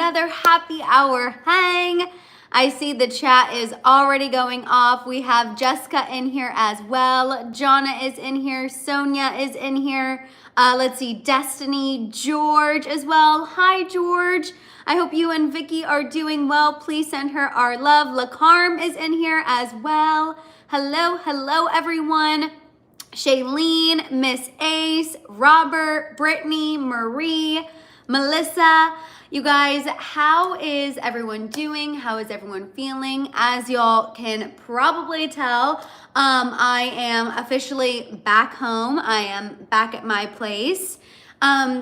another happy hour hang. I see the chat is already going off. We have Jessica in here as well. Jonna is in here. Sonia is in here. Let's see, Destiny, George as well. Hi, George. I hope you and Vicky are doing well. Please send her our love. LaCarm is in here as well. Hello, everyone. Shailene, Miss Ace, Robert, Brittany, Marie, Melissa. You guys, how is everyone doing? How is everyone feeling? As y'all can probably tell, I am officially back home. I am back at my place.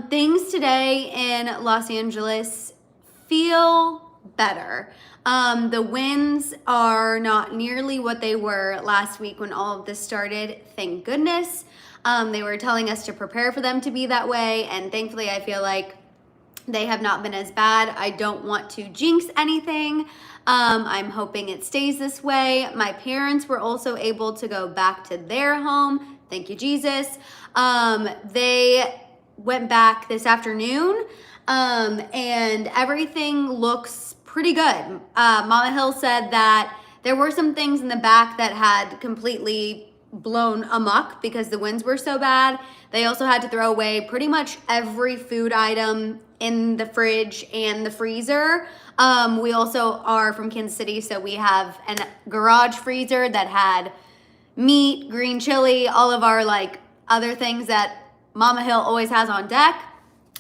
Things today in Los Angeles feel better. The winds are not nearly what they were last week when all of this started, thank goodness. They were telling us to prepare for them to be that way, and thankfully I feel like they have not been as bad. I don't want to jinx anything. I'm hoping it stays this way. My parents were also able to go back to their home. Thank you, Jesus. They went back this afternoon, and everything looks pretty good. Mama Hill said that there were some things in the back that had completely blown amok because the winds were so bad. They also had to throw away pretty much every food item in the fridge and the freezer. We also are from Kansas City, so we have a garage freezer that had meat, green chili, all of our like other things that Mama Hill always has on deck.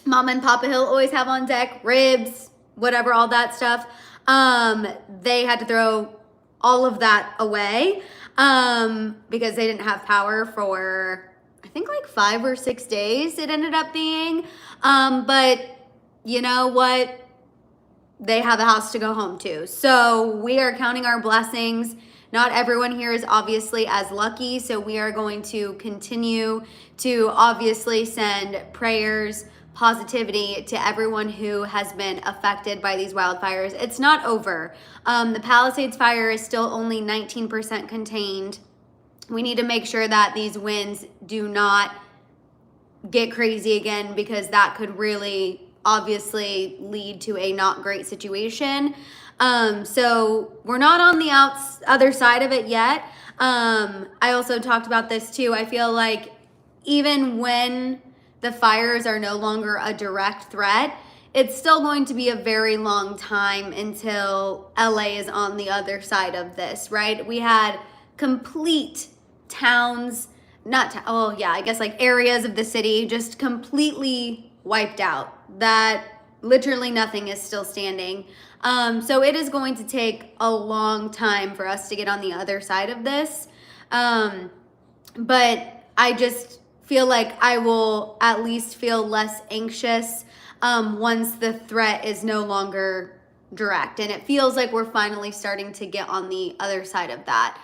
Mama and Papa Hill always have on deck, ribs, whatever, all that stuff. They had to throw all of that away because they didn't have power for, I think, like 5 or 6 days it ended up being. But you know what? They have a house to go home to. So we are counting our blessings. Not everyone here is obviously as lucky. So we are going to continue to obviously send prayers, positivity to everyone who has been affected by these wildfires. It's not over. The Palisades fire is still only 19% contained. We need to make sure that these winds do not get crazy again, because that could really obviously lead to a not great situation. So we're not on the other side of it yet. I also talked about this too. I feel like even when the fires are no longer a direct threat, it's still going to be a very long time until LA is on the other side of this, right? We had complete towns, I guess like areas of the city just completely wiped out, that literally nothing is still standing. So it is going to take a long time for us to get on the other side of this. But I just feel like I will at least feel less anxious once the threat is no longer direct. And it feels like we're finally starting to get on the other side of that.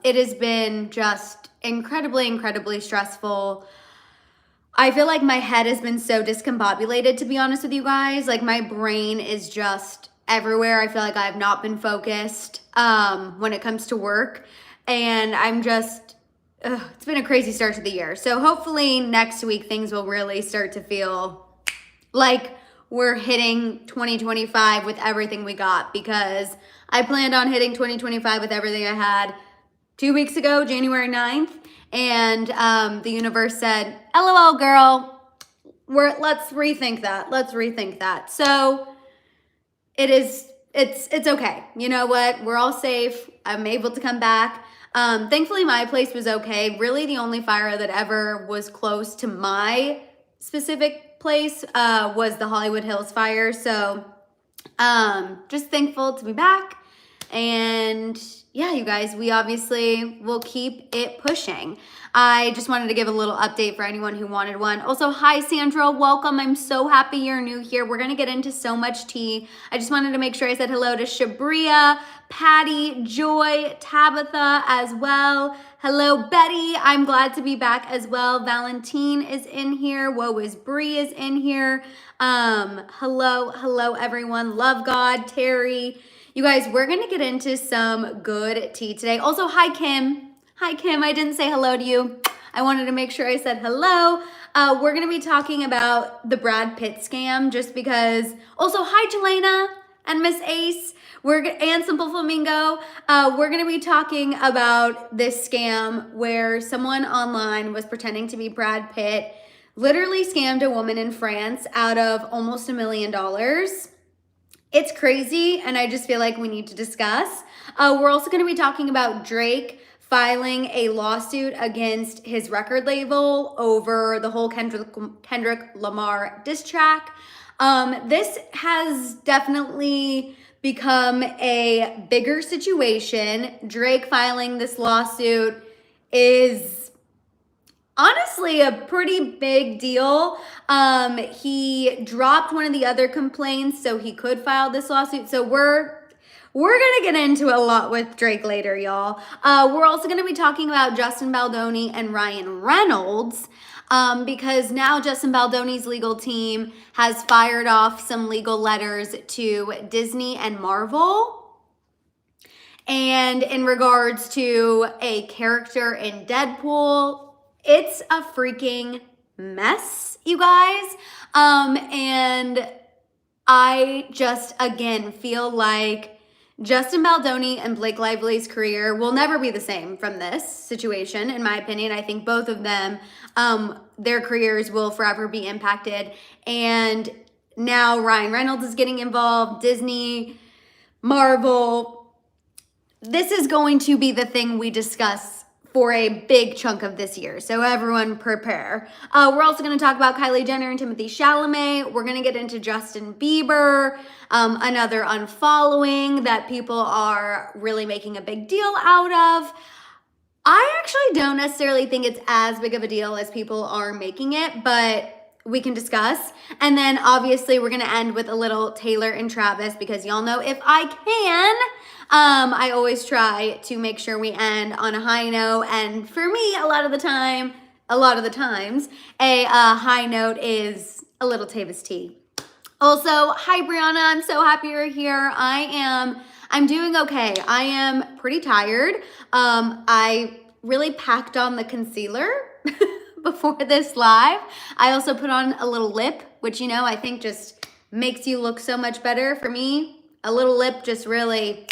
It has been just incredibly stressful. I feel like my head has been so discombobulated, to be honest with you guys. Like, my brain is just everywhere. I feel like I have not been focused when it comes to work. And I'm just, it's been a crazy start to the year. So hopefully next week things will really start to feel like we're hitting 2025 with everything we got, because I planned on hitting 2025 with everything I had 2 weeks ago, January 9th. And the universe said, LOL, girl, let's rethink that. Let's rethink that. So it's okay. You know what? We're all safe. I'm able to come back. Thankfully, my place was okay. Really, the only fire that ever was close to my specific place was the Hollywood Hills fire. So just thankful to be back. And yeah, you guys, we obviously will keep it pushing. I just wanted to give a little update for anyone who wanted one. Also, hi, Sandra, welcome. I'm so happy you're new here. We're going to get into so much tea. I just wanted to make sure I said hello to Shabria, Patty, Joy, Tabitha as well. Hello, Betty. I'm glad to be back as well. Valentine is in here. Woe is Bree is in here. Hello, everyone. Love God, Terry. You guys, we're going to get into some good tea today. Also, hi, Kim. Hi, Kim. I didn't say hello to you. I wanted to make sure I said hello. We're going to be talking about the Brad Pitt scam just because. Also, hi, Jelena and Miss Ace. And Simple Flamingo. We're going to be talking about this scam where someone online was pretending to be Brad Pitt, literally scammed a woman in France out of almost $1 million. It's crazy, and I just feel like we need to discuss. We're also going to be talking about Drake filing a lawsuit against his record label over the whole Kendrick Lamar diss track. This has definitely become a bigger situation. Drake filing this lawsuit is honestly a pretty big deal. He dropped one of the other complaints so he could file this lawsuit. So we're gonna get into a lot with Drake later, y'all. We're also gonna be talking about Justin Baldoni and Ryan Reynolds because now Justin Baldoni's legal team has fired off some legal letters to Disney and Marvel. And in regards to a character in Deadpool, it's a freaking mess, you guys. And I just, again, feel like Justin Baldoni and Blake Lively's career will never be the same from this situation, in my opinion. I think both of them, their careers will forever be impacted. And now Ryan Reynolds is getting involved, Disney, Marvel. This is going to be the thing we discuss for a big chunk of this year. So everyone prepare. We're also going to talk about Kylie Jenner and Timothée Chalamet. We're going to get into Justin Bieber, another unfollowing that people are really making a big deal out of. I actually don't necessarily think it's as big of a deal as people are making it, but we can discuss. And then obviously we're going to end with a little Taylor and Travis because y'all know if I can, I always try to make sure we end on a high note. And for me, a lot of the times, a high note is a little Tavis tea. Also, hi Brianna, I'm so happy you're here. I'm doing okay. I am pretty tired. I really packed on the concealer before this live. I also put on a little lip, which, you know, I think just makes you look so much better. For me, a little lip just really,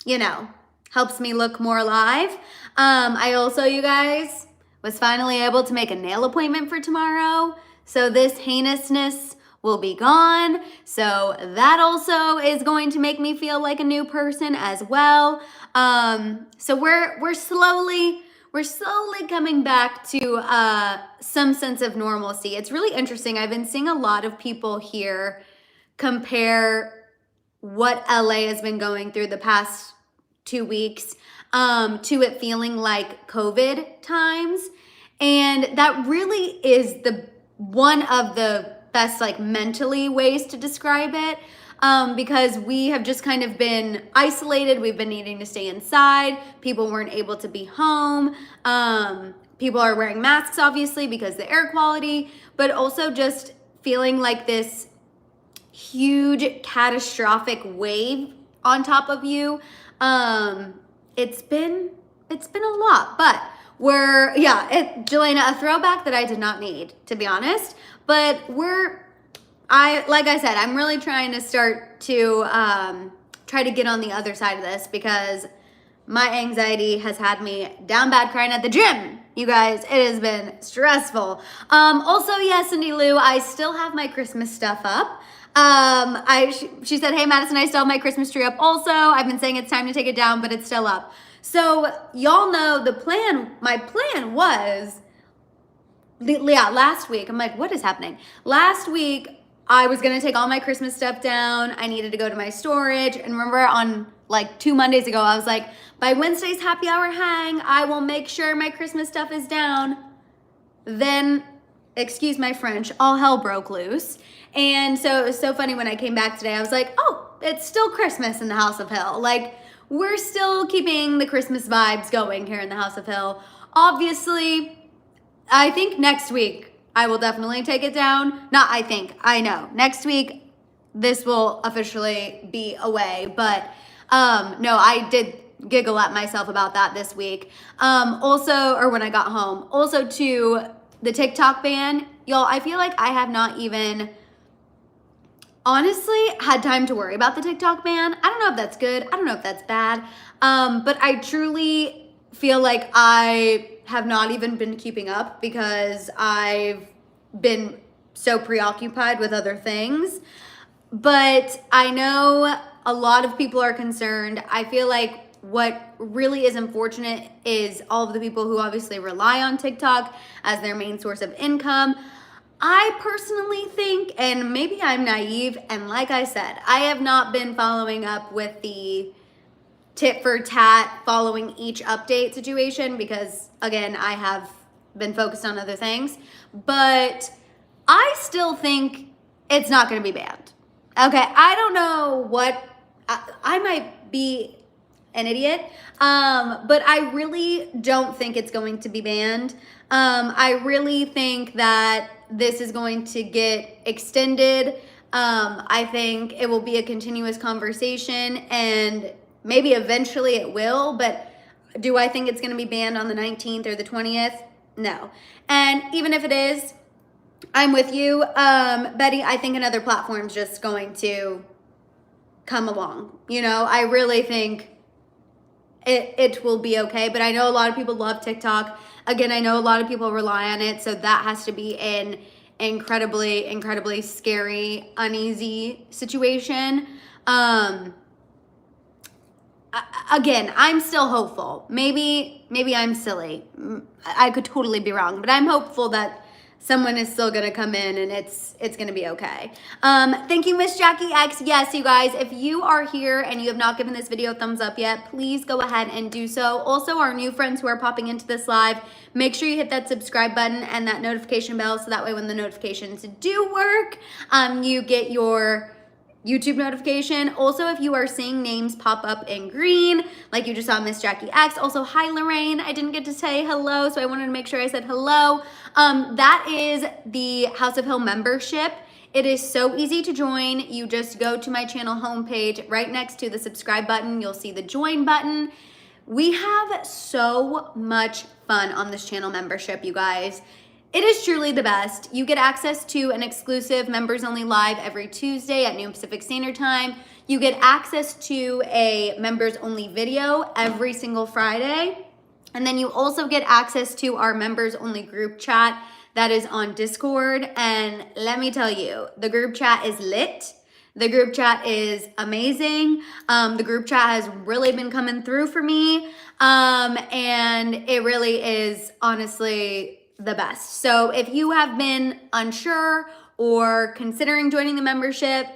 you know, helps me look more alive. I also, you guys, was finally able to make a nail appointment for tomorrow. So this heinousness will be gone. So that also is going to make me feel like a new person as well. So we're slowly coming back to some sense of normalcy. It's really interesting. I've been seeing a lot of people here compare what LA has been going through the past 2 weeks to it feeling like COVID times. And that really is one of the best like mentally ways to describe it. Because we have just kind of been isolated. We've been needing to stay inside. People weren't able to be home. People are wearing masks, obviously, because the air quality, but also just feeling like this huge catastrophic wave on top of you. It's been a lot, but Jelena, a throwback that I did not need, to be honest, but like I said, I'm really trying to start to try to get on the other side of this because my anxiety has had me down bad crying at the gym. You guys, it has been stressful. Also, yes, Cindy Lou, I still have my Christmas stuff up. She said, hey, Madison, I still have my Christmas tree up also. I've been saying it's time to take it down, but it's still up. So y'all know my plan was, last week, I'm like, what is happening? Last week, I was going to take all my Christmas stuff down. I needed to go to my storage. And remember on like 2 Mondays ago, I was like, by Wednesday's happy hour hang, I will make sure my Christmas stuff is down. Then, excuse my French, all hell broke loose. And so it was so funny when I came back today, I was like, oh, it's still Christmas in the House of Hill. Like, we're still keeping the Christmas vibes going here in the House of Hill. Obviously, I think next week, I will definitely take it down. I know. Next week, this will officially be away. But no, I did giggle at myself about that this week. Or when I got home. Also, too, the TikTok ban, y'all, I feel like I have not even honestly had time to worry about the TikTok ban. I don't know if that's good. I don't know if that's bad. But I truly feel like I have not even been keeping up because I've been so preoccupied with other things. But I know a lot of people are concerned. I feel like what really is unfortunate is all of the people who obviously rely on TikTok as their main source of income. I personally think, and maybe I'm naive, and like I said, I have not been following up with the tit for tat following each update situation because, again, I have been focused on other things. But I still think it's not going to be banned. Okay, I don't know what, I might be an idiot, but I really don't think it's going to be banned. I really think that this is going to get extended. I think it will be a continuous conversation, and maybe eventually it will, but do I think it's going to be banned on the 19th or the 20th? No. And even if it is, I'm with you, Betty. I think another platform's just going to come along. You know, I really think it will be okay. But I know a lot of people love TikTok. Again, I know a lot of people rely on it. So that has to be an incredibly, incredibly scary, uneasy situation. Again, I'm still hopeful. Maybe I'm silly. I could totally be wrong, but I'm hopeful that someone is still gonna come in and it's gonna be okay. Thank you, Miss Jackie X. Yes, you guys, if you are here and you have not given this video a thumbs up yet, please go ahead and do so. Also, our new friends who are popping into this live, make sure you hit that subscribe button and that notification bell so that way when the notifications do work, you get your YouTube notification. Also, if you are seeing names pop up in green, like you just saw Miss Jackie X. Also, hi Lorraine. I didn't get to say hello, so I wanted to make sure I said hello. That is the House of Hill membership. It is so easy to join. You just go to my channel homepage. Right next to the subscribe button, you'll see the join button. We have so much fun on this channel membership, you guys. It is truly the best. You get access to an exclusive members only live every Tuesday at noon Pacific Standard Time. You get access to a members only video every single Friday. And then you also get access to our members only group chat that is on Discord. And let me tell you, the group chat is lit. The group chat is amazing. The group chat has really been coming through for me. And it really is honestly the best. So if you have been unsure or considering joining the membership,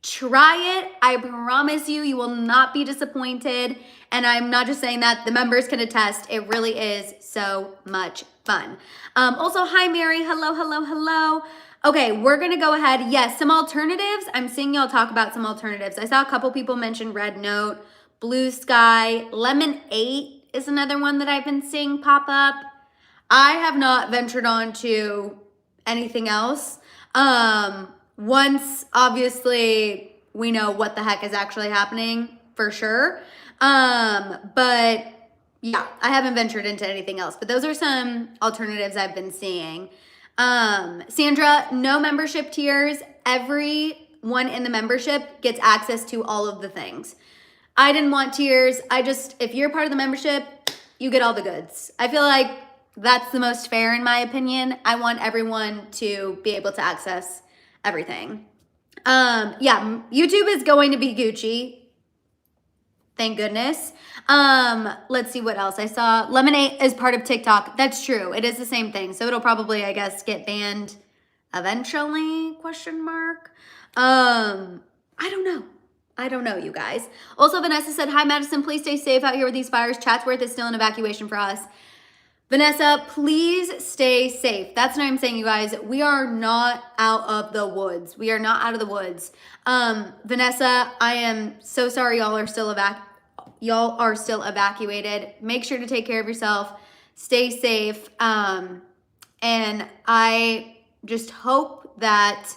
try it. I promise you, you will not be disappointed. And I'm not just saying that, the members can attest. It really is so much fun. Also, hi Mary, hello, hello, hello. Okay, we're gonna go ahead. Yes, some alternatives. I'm seeing y'all talk about some alternatives. I saw a couple people mention Red Note, Blue Sky, Lemon 8 is another one that I've been seeing pop up. I have not ventured on to anything else. Once, obviously, we know what the heck is actually happening for sure. But yeah, I haven't ventured into anything else. But those are some alternatives I've been seeing. Sandra, no membership tiers. Everyone in the membership gets access to all of the things. I didn't want tiers. If you're part of the membership, you get all the goods. I feel like that's the most fair in my opinion. I want everyone to be able to access everything. Yeah, YouTube is going to be Gucci. Thank goodness. Let's see what else I saw. Lemonade is part of TikTok. That's true. It is the same thing. So it'll probably, I guess, get banned eventually, question mark. I don't know. I don't know, you guys. Also, Vanessa said, hi, Madison, please stay safe out here with these fires. Chatsworth is still in evacuation for us. Vanessa, please stay safe. That's what I'm saying, you guys. We are not out of the woods. We are not out of the woods. Vanessa, I am so sorry y'all are still evacuated. Make sure to take care of yourself. Stay safe. And I just hope that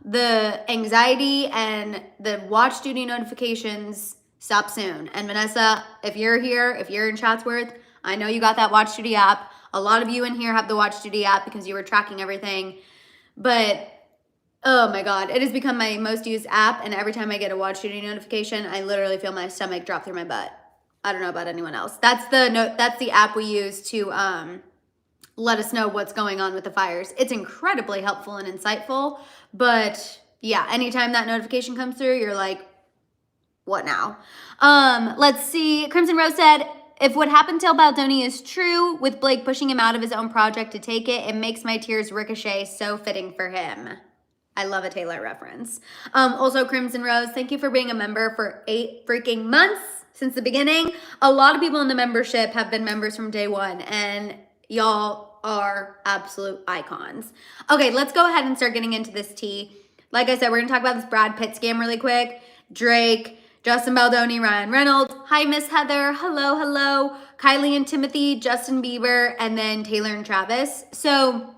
the anxiety and the watch duty notifications stop soon. And Vanessa, if you're here, if you're in Chatsworth, I know you got that watch duty app. A lot of you in here have the Watch Duty app because you were tracking everything. But oh my God, it has become my most used app. And every time I get a Watch Duty notification, I literally feel my stomach drop through my butt. I don't know about anyone else. That's the app we use to let us know what's going on with the fires. It's incredibly helpful and insightful. But yeah, anytime that notification comes through, you're like, what now? Let's see. Crimson Rose said, if what happened to Baldoni is true, with Blake pushing him out of his own project to take it, it makes my tears ricochet, so fitting for him. I love a Taylor reference. Also, Crimson Rose, thank you for being a member for 8 freaking months since the beginning. A lot of people in the membership have been members from day one, and y'all are absolute icons. Okay, let's go ahead and start getting into this tea. Like I said, we're gonna talk about this Brad Pitt scam really quick. Drake, Justin Baldoni, Ryan Reynolds. Hi, Miss Heather. Hello, hello. Kylie and Timothée, Justin Bieber, and then Taylor and Travis. So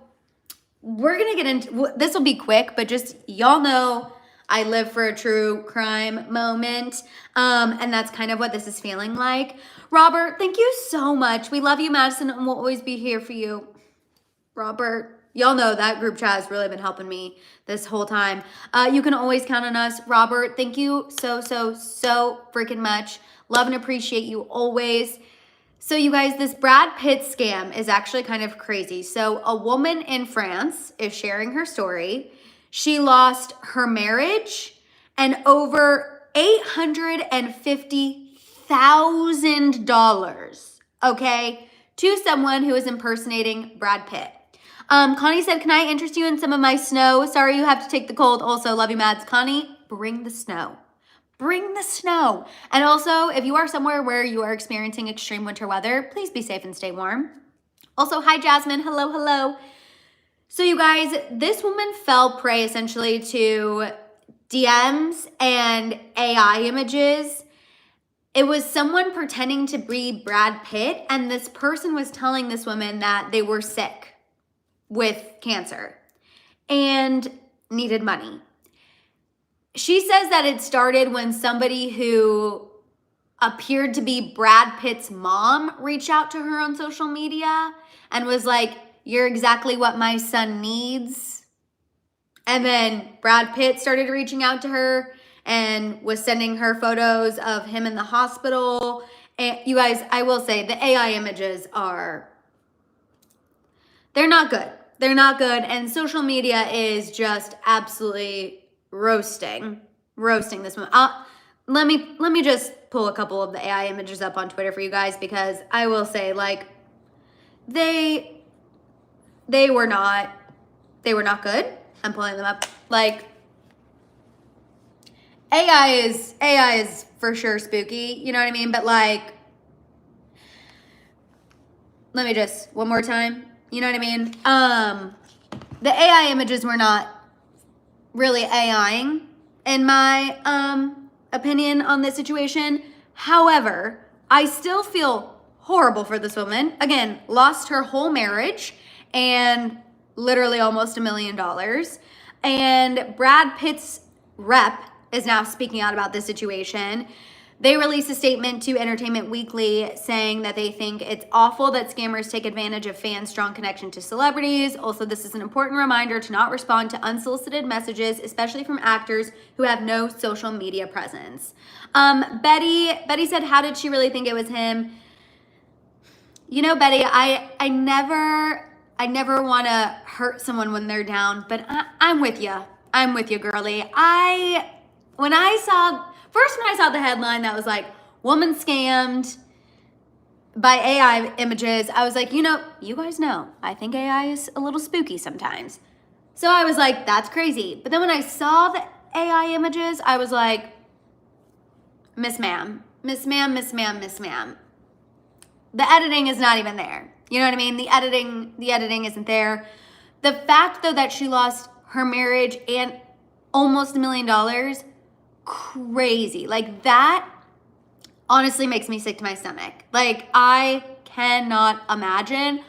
we're going to get into, this will be quick, but just y'all know I live for a true crime moment. And that's kind of what this is feeling like. Robert, thank you so much. We love you, Madison, and we'll always be here for you. Robert. Y'all know that group chat has really been helping me this whole time. You can always count on us. Robert, thank you so freaking much. Love and appreciate you always. So you guys, this Brad Pitt scam is actually kind of crazy. So a woman in France is sharing her story. She lost her marriage and over $850,000, okay, to someone who is impersonating Brad Pitt. Connie said, can I interest you in some of my snow? Sorry you have to take the cold. Also, love you, Mads. Connie, bring the snow. Bring the snow. And also, if you are somewhere where you are experiencing extreme winter weather, please be safe and stay warm. Also, hi, Jasmine. Hello, hello. So you guys, this woman fell prey essentially to DMs and AI images. It was someone pretending to be Brad Pitt, and this person was telling this woman that they were sick with cancer and needed money. She says that it started when somebody who appeared to be Brad Pitt's mom reached out to her on social media and was like, you're exactly what my son needs. And then Brad Pitt started reaching out to her and was sending her photos of him in the hospital. And you guys, I will say the AI images they're not good. They're not good. And social media is just absolutely roasting this one. Let me just pull a couple of the AI images up on Twitter for you guys, because I will say, like, they were not good. I'm pulling them up. Like, AI is for sure spooky, you know what I mean? But like, let me just one more time. You know what I mean? The AI images were not really AIing, in my opinion, on this situation. However, I still feel horrible for this woman. Again, lost her whole marriage and literally almost $1 million. And Brad Pitt's rep is now speaking out about this situation. They released a statement to Entertainment Weekly saying that they think it's awful that scammers take advantage of fans' strong connection to celebrities. Also, this is an important reminder to not respond to unsolicited messages, especially from actors who have no social media presence. Betty said, how did she really think it was him? You know, Betty, I never want to hurt someone when they're down, but I'm with you. I'm with you, girlie. When I saw the headline that was like, woman scammed by AI images, I was like, you guys know, I think AI is a little spooky sometimes. So I was like, that's crazy. But then when I saw the AI images, I was like, Miss Ma'am. The editing is not even there. You know what I mean? The editing isn't there. The fact, though, that she lost her marriage and almost $1 million, crazy. Like, that honestly makes me sick to my stomach. Like, I cannot imagine.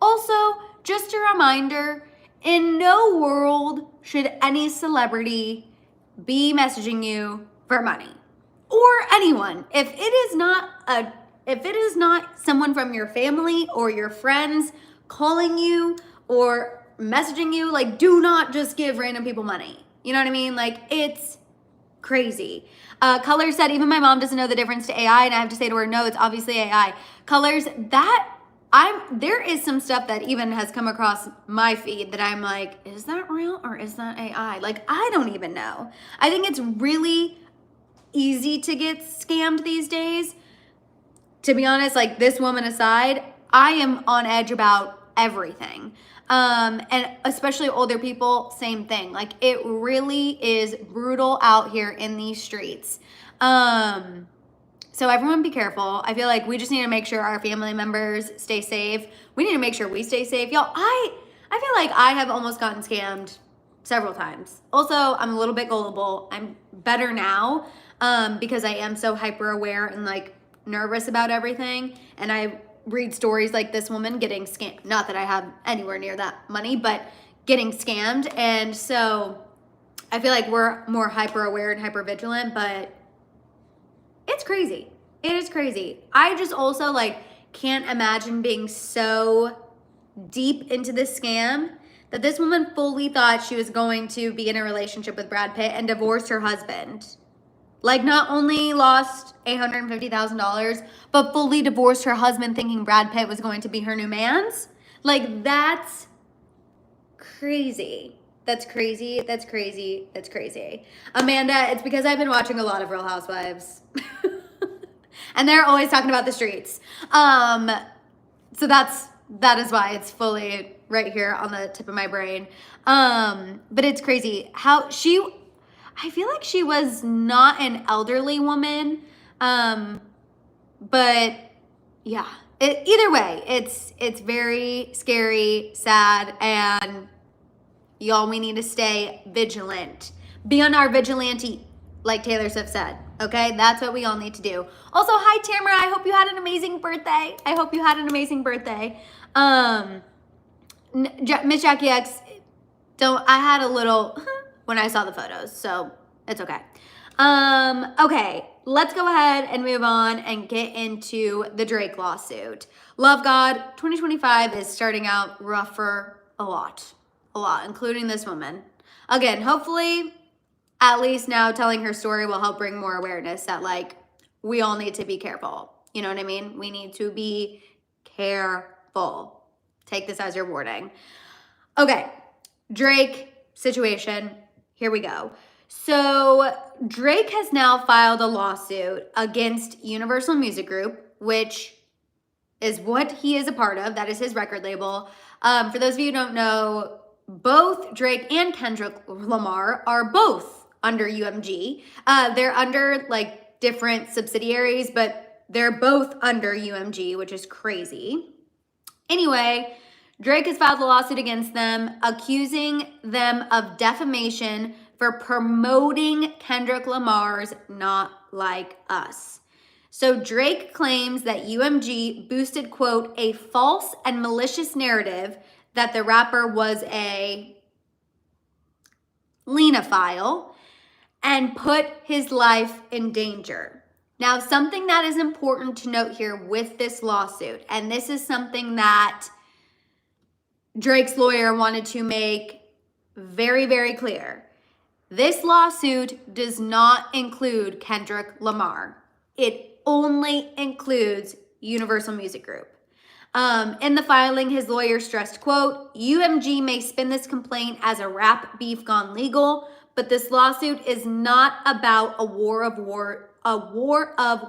Also, just a reminder, in no world should any celebrity be messaging you for money, or anyone. If it is not someone from your family or your friends, calling you or messaging you, like, do not just give random people money. You know what I mean? Like, it's crazy. Colors said, even my mom doesn't know the difference to AI, and I have to say to her, no, it's obviously AI. Colors, there is some stuff that even has come across my feed that I'm like, is that real or is that AI? Like, I don't even know. I think it's really easy to get scammed these days. To be honest, like, this woman aside, I am on edge about everything. And especially older people, same thing. Like, it really is brutal out here in these streets. So everyone be careful. I feel like we just need to make sure our family members stay safe. We need to make sure we stay safe. Y'all, I feel like I have almost gotten scammed several times. Also, I'm a little bit gullible. I'm better now because I am so hyper aware and like nervous about everything. And I read stories like this woman getting scammed. Not that I have anywhere near that money, but getting scammed. And so I feel like we're more hyper aware and hyper vigilant, but it's crazy. It is crazy. I just also like can't imagine being so deep into this scam that this woman fully thought she was going to be in a relationship with Brad Pitt and divorce her husband. Like, not only lost $850,000, but fully divorced her husband thinking Brad Pitt was going to be her new man's. Like, that's crazy. That's crazy. That's crazy. That's crazy. Amanda, it's because I've been watching a lot of Real Housewives. And they're always talking about the streets. So that is why it's fully right here on the tip of my brain. But it's crazy how I feel like she was not an elderly woman. But yeah, either way, it's very scary, sad, and y'all, we need to stay vigilant. Be on our vigilante, like Taylor Swift said. Okay, that's what we all need to do. Also, hi Tamara, I hope you had an amazing birthday. I hope you had an amazing birthday. Miss Jackie X, I had a little when I saw the photos, so it's okay. Okay, let's go ahead and move on and get into the Drake lawsuit. Love God, 2025 is starting out rough for a lot, including this woman. Again, hopefully, at least now telling her story will help bring more awareness that, like, we all need to be careful. You know what I mean? We need to be careful. Take this as your warning. Okay, Drake situation. Here we go. So Drake has now filed a lawsuit against Universal Music Group, which is what he is a part of. That is his record label. For those of you who don't know, both Drake and Kendrick Lamar are both under UMG. They're under like different subsidiaries, but they're both under UMG, which is crazy. Anyway, Drake has filed a lawsuit against them, accusing them of defamation for promoting Kendrick Lamar's Not Like Us. So Drake claims that UMG boosted, quote, a false and malicious narrative that the rapper was a Lena-phile and put his life in danger. Now, something that is important to note here with this lawsuit, and this is something that Drake's lawyer wanted to make very, very clear. This lawsuit does not include Kendrick Lamar. It only includes Universal Music Group. In the filing, his lawyer stressed, quote, UMG may spin this complaint as a rap beef gone legal, but this lawsuit is not about a war of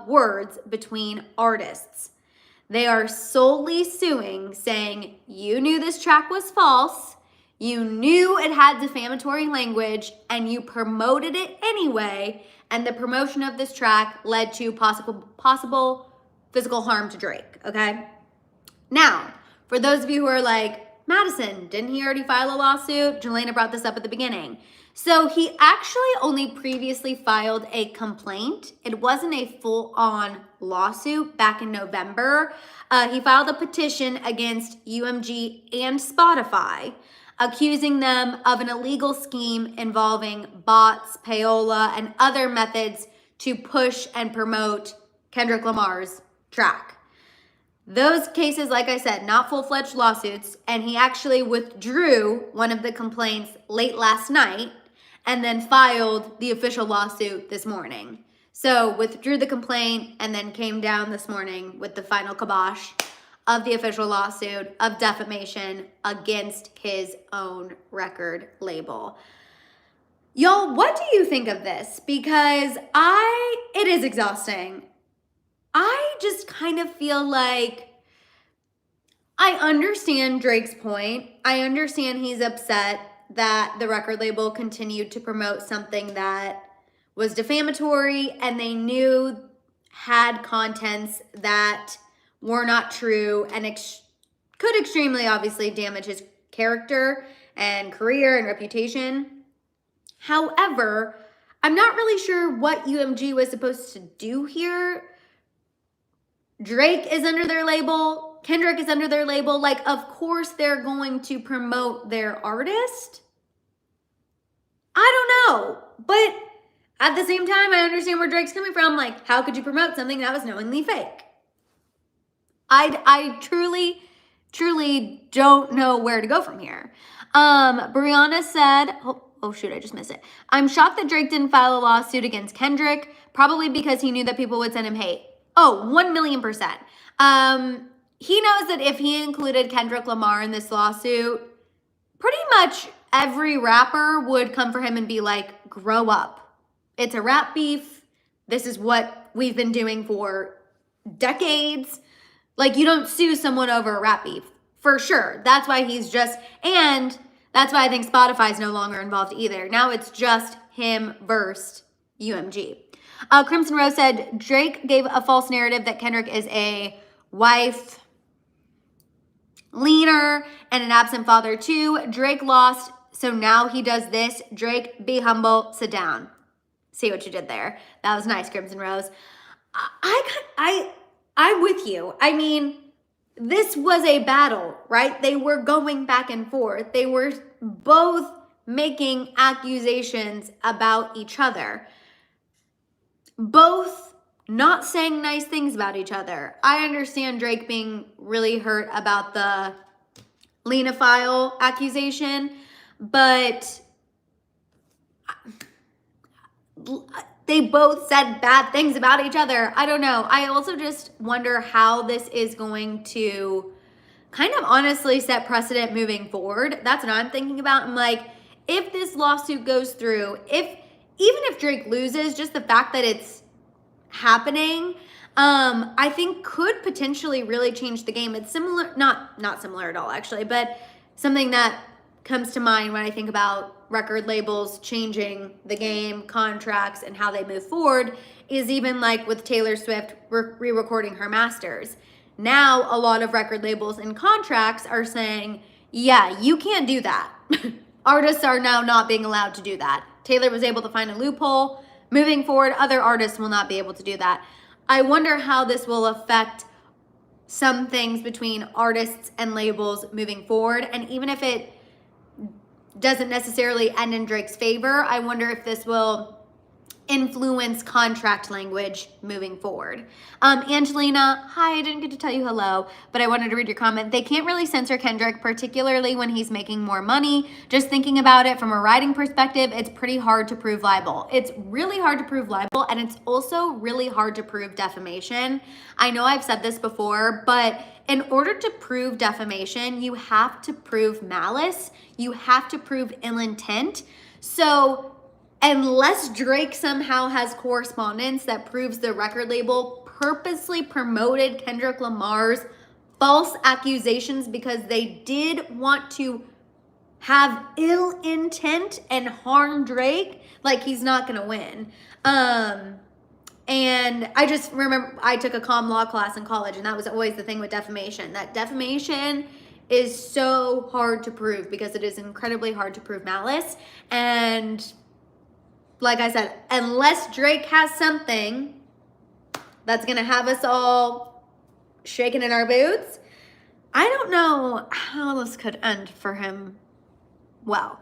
words between artists. They are solely suing, saying you knew this track was false, you knew it had defamatory language, and you promoted it anyway, and the promotion of this track led to possible physical harm to Drake, okay? Now, for those of you who are like, Madison, didn't he already file a lawsuit? Jelena brought this up at the beginning. So he actually only previously filed a complaint. It wasn't a full-on lawsuit back in November. He filed a petition against UMG and Spotify, accusing them of an illegal scheme involving bots, payola, and other methods to push and promote Kendrick Lamar's track. Those cases, like I said, not full-fledged lawsuits, and he actually withdrew one of the complaints late last night and then filed the official lawsuit this morning. So withdrew the complaint and then came down this morning with the final kibosh of the official lawsuit of defamation against his own record label. Y'all, what do you think of this? Because it is exhausting. I just kind of feel like I understand Drake's point. I understand he's upset that the record label continued to promote something that was defamatory and they knew had contents that were not true and could extremely obviously damage his character and career and reputation. However, I'm not really sure what UMG was supposed to do here. Drake is under their label. Kendrick is under their label. Like, of course they're going to promote their artist. I don't know. But at the same time, I understand where Drake's coming from. Like, how could you promote something that was knowingly fake? I truly, truly don't know where to go from here. Brianna said, oh shoot, I just missed it. I'm shocked that Drake didn't file a lawsuit against Kendrick, probably because he knew that people would send him hate. Oh, 1,000,000%. He knows that if he included Kendrick Lamar in this lawsuit, pretty much every rapper would come for him and be like, grow up. It's a rap beef. This is what we've been doing for decades. Like, you don't sue someone over a rap beef, for sure. That's why and that's why I think Spotify's no longer involved either. Now it's just him versus UMG. Crimson Rose said, Drake gave a false narrative that Kendrick is a wife leaner and an absent father too. Drake lost, so now he does this. Drake, be humble, sit down. See what you did there. That was nice, Crimson Rose. I'm with you. I mean, this was a battle, right? They were going back and forth. They were both making accusations about each other. Both not saying nice things about each other. I understand Drake being really hurt about the Lena File accusation, but they both said bad things about each other. I don't know. I also just wonder how this is going to kind of honestly set precedent moving forward. That's what I'm thinking about. I'm like, if this lawsuit goes through, even if Drake loses, just the fact that it's happening, I think could potentially really change the game. It's similar, not similar at all actually, but something that comes to mind when I think about record labels changing the game, contracts, and how they move forward is even like with Taylor Swift re-recording her masters. Now, a lot of record labels and contracts are saying, yeah, you can't do that. Artists are now not being allowed to do that. Taylor was able to find a loophole. Moving forward, other artists will not be able to do that. I wonder how this will affect some things between artists and labels moving forward. And even if it doesn't necessarily end in Drake's favor, I wonder if this will influence contract language moving forward. Angelina, hi, I didn't get to tell you hello, but I wanted to read your comment. They can't really censor Kendrick, particularly when he's making more money. Just thinking about it from a writing perspective, it's pretty hard to prove libel. It's really hard to prove libel, and it's also really hard to prove defamation. I know I've said this before, but in order to prove defamation, you have to prove malice. You have to prove ill intent. So unless Drake somehow has correspondence that proves the record label purposely promoted Kendrick Lamar's false accusations because they did want to have ill intent and harm Drake, like, he's not gonna win. And I just remember I took a common law class in college, and that was always the thing with defamation, that defamation is so hard to prove because it is incredibly hard to prove malice. And like I said, unless Drake has something that's gonna have us all shaking in our boots, I don't know how this could end for him well.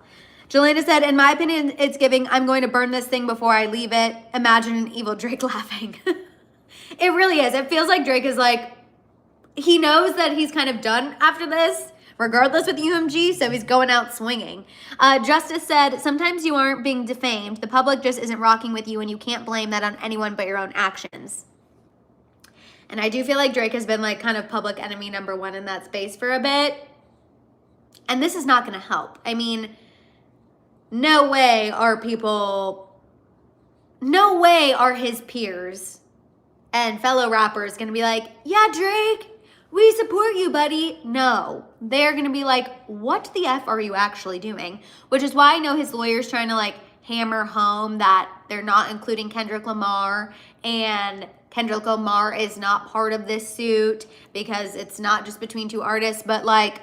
Jelena said, in my opinion, it's giving, I'm going to burn this thing before I leave it. Imagine an evil Drake laughing. It really is. It feels like Drake is like, he knows that he's kind of done after this, regardless with UMG, so he's going out swinging. Justice said, sometimes you aren't being defamed. The public just isn't rocking with you, and you can't blame that on anyone but your own actions. And I do feel like Drake has been like kind of public enemy number one in that space for a bit. And this is not going to help. I mean, no way are his peers and fellow rappers going to be like, yeah, Drake, we support you, buddy. No, they're going to be like, what the F are you actually doing? Which is why I know his lawyer's trying to like hammer home that they're not including Kendrick Lamar, and Kendrick Lamar is not part of this suit because it's not just between two artists, but like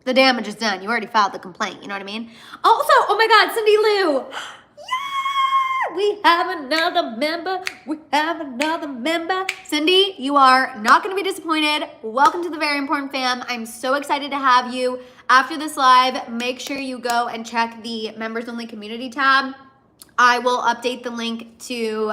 the damage is done. You already filed the complaint, you know what I mean? Also, oh my God, Cindy Lou. Yeah, we have another member. We have another member. Cindy, you are not going to be disappointed. Welcome to the Very Important Fam. I'm so excited to have you. After this live, make sure you go and check the members only community tab. I will update the link to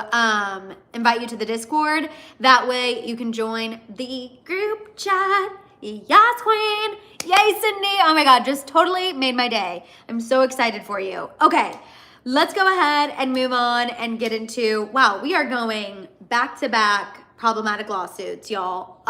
invite you to the Discord. That way you can join the group chat. Yes, queen. Yay, Cindy. Oh my God, just totally made my day. I'm so excited for you. Okay, let's go ahead and move on and get into, wow, we are going back-to-back problematic lawsuits, y'all.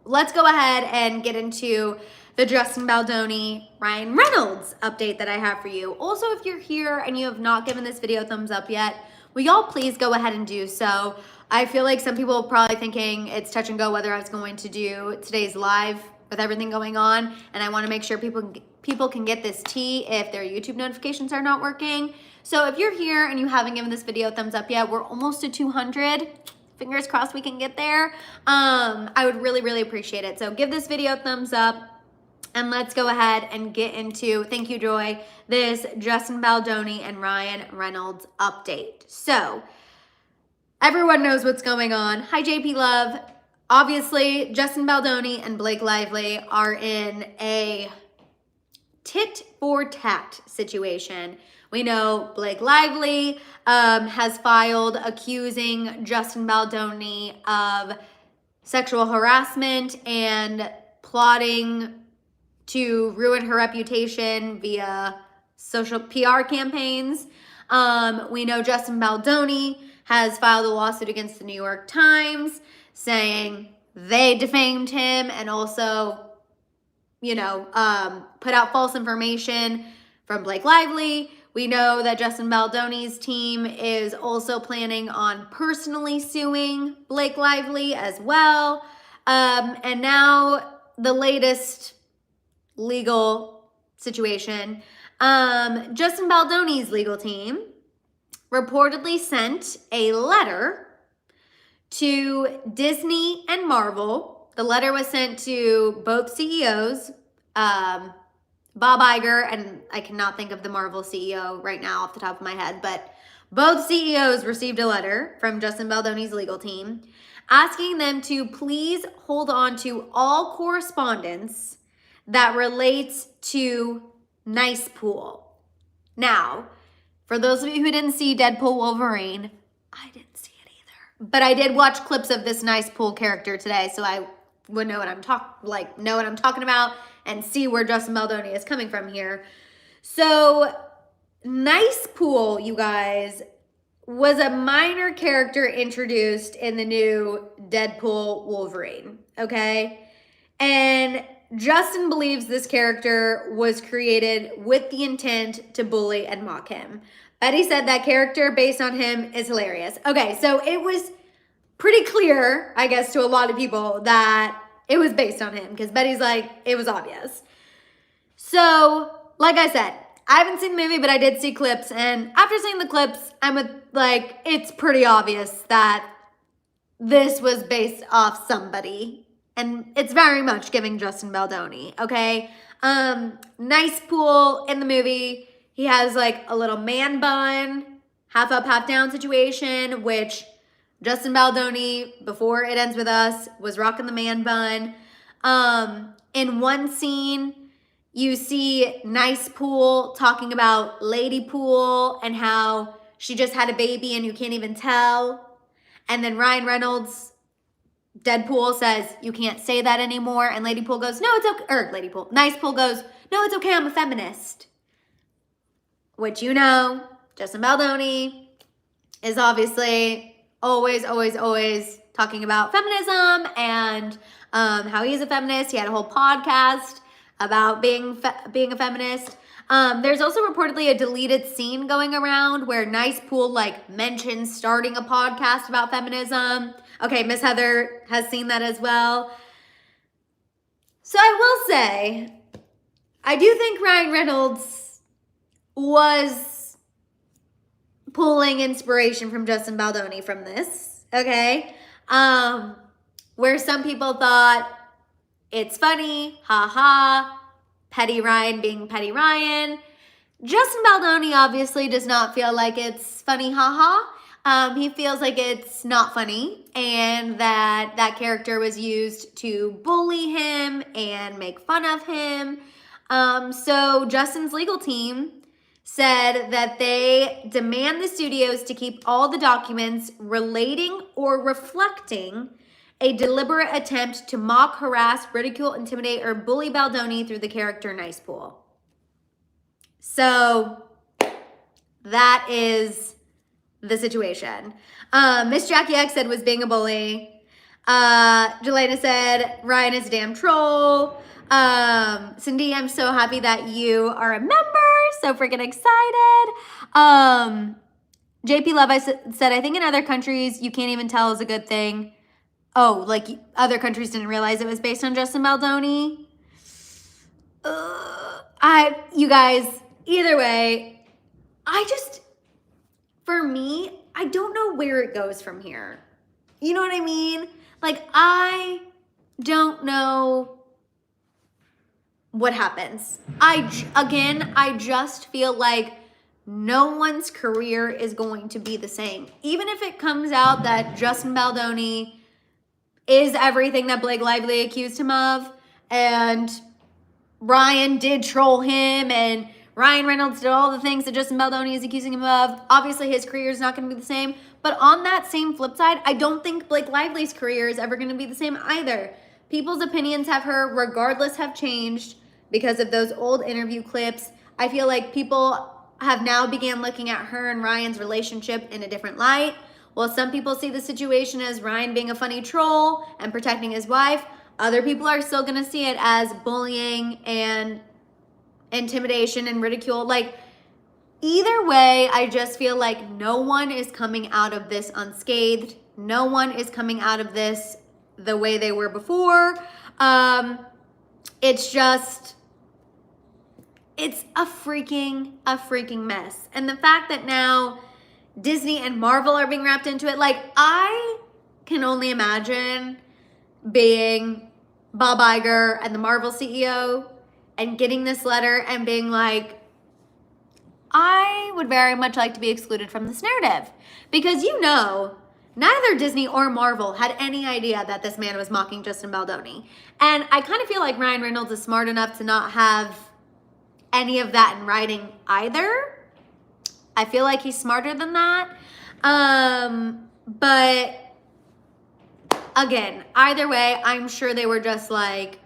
Let's go ahead and get into the Justin Baldoni, Ryan Reynolds update that I have for you. Also, if you're here and you have not given this video a thumbs up yet, will y'all please go ahead and do so? I feel like some people are probably thinking it's touch and go whether I was going to do today's live with everything going on, and I want to make sure people can get this tea if their YouTube notifications are not working. So if you're here and you haven't given this video a thumbs up yet, we're almost to 200. Fingers crossed we can get there. I would really, really appreciate it. So give this video a thumbs up, and let's go ahead and get into, thank you, Joy, this Justin Baldoni and Ryan Reynolds update. So everyone knows what's going on. Hi, JP Love. Obviously, Justin Baldoni and Blake Lively are in a tit-for-tat situation. We know Blake Lively has filed accusing Justin Baldoni of sexual harassment and plotting to ruin her reputation via social PR campaigns. We know Justin Baldoni has filed a lawsuit against the New York Times saying they defamed him and also, you know, put out false information from Blake Lively. We know that Justin Baldoni's team is also planning on personally suing Blake Lively as well. And now the latest legal situation, Justin Baldoni's legal team reportedly sent a letter to Disney and Marvel. The letter was sent to both CEOs, Bob Iger, and I cannot think of the Marvel CEO right now off the top of my head, but both CEOs received a letter from Justin Baldoni's legal team asking them to please hold on to all correspondence that relates to Nice Pool. Now, for those of you who didn't see Deadpool Wolverine, I didn't see it either, but I did watch clips of this Nice Pool character today, so I would know what I'm talking about and see where Justin Baldoni is coming from here. So, Nice Pool, you guys, was a minor character introduced in the new Deadpool Wolverine, okay? And Justin believes this character was created with the intent to bully and mock him. Betty said that character based on him is hilarious. Okay, so it was pretty clear, I guess, to a lot of people that it was based on him because Betty's like, it was obvious. So, like I said, I haven't seen the movie, but I did see clips, and after seeing the clips, it's pretty obvious that this was based off somebody. And it's very much giving Justin Baldoni, okay? Nice Pool in the movie. He has like a little man bun, half up, half down situation, which Justin Baldoni, before It Ends With Us, was rocking the man bun. In one scene, you see Nice Pool talking about Lady Pool and how she just had a baby and you can't even tell. And then Ryan Reynolds Deadpool says, you can't say that anymore. And Lady Pool goes, no, it's okay. Or Lady Pool, Nice Pool goes, no, it's okay, I'm a feminist. Which you know, Justin Baldoni is obviously always talking about feminism and how he's a feminist. He had a whole podcast about being a feminist. There's also reportedly a deleted scene going around where Nice Pool like mentions starting a podcast about feminism. Okay, Miss Heather has seen that as well. So I will say, I do think Ryan Reynolds was pulling inspiration from Justin Baldoni from this, okay? Where some people thought it's funny, haha, Petty Ryan being Petty Ryan. Justin Baldoni obviously does not feel like it's funny, haha. He feels like it's not funny and that character was used to bully him and make fun of him. So Justin's legal team said that they demand the studios to keep all the documents relating or reflecting a deliberate attempt to mock, harass, ridicule, intimidate, or bully Baldoni through the character Nice Pool. So that is the situation. Miss Jackie X said was being a bully. Jelena said Ryan is a damn troll. Cindy, I'm so happy that you are a member. So freaking excited. JP Love, I said, I think in other countries you can't even tell is a good thing. Oh, like other countries didn't realize it was based on Justin Baldoni. You guys, either way, for me, I don't know where it goes from here. You know what I mean? Like, I don't know what happens. I just feel like no one's career is going to be the same. Even if it comes out that Justin Baldoni is everything that Blake Lively accused him of, and Ryan did troll him, and Ryan Reynolds did all the things that Justin Baldoni is accusing him of. Obviously, his career is not going to be the same. But on that same flip side, I don't think Blake Lively's career is ever going to be the same either. People's opinions regardless, have changed because of those old interview clips. I feel like people have now began looking at her and Ryan's relationship in a different light. While some people see the situation as Ryan being a funny troll and protecting his wife, other people are still going to see it as bullying and intimidation and ridicule. Like, either way, I just feel like no one is coming out of this unscathed. No one is coming out of this the way they were before. It's a freaking mess. And the fact that now Disney and Marvel are being wrapped into it, like, I can only imagine being Bob Iger and the Marvel CEO and getting this letter and being like, I would very much like to be excluded from this narrative. Because neither Disney or Marvel had any idea that this man was mocking Justin Baldoni. And I kind of feel like Ryan Reynolds is smart enough to not have any of that in writing either. I feel like he's smarter than that. But again, either way, I'm sure they were just like,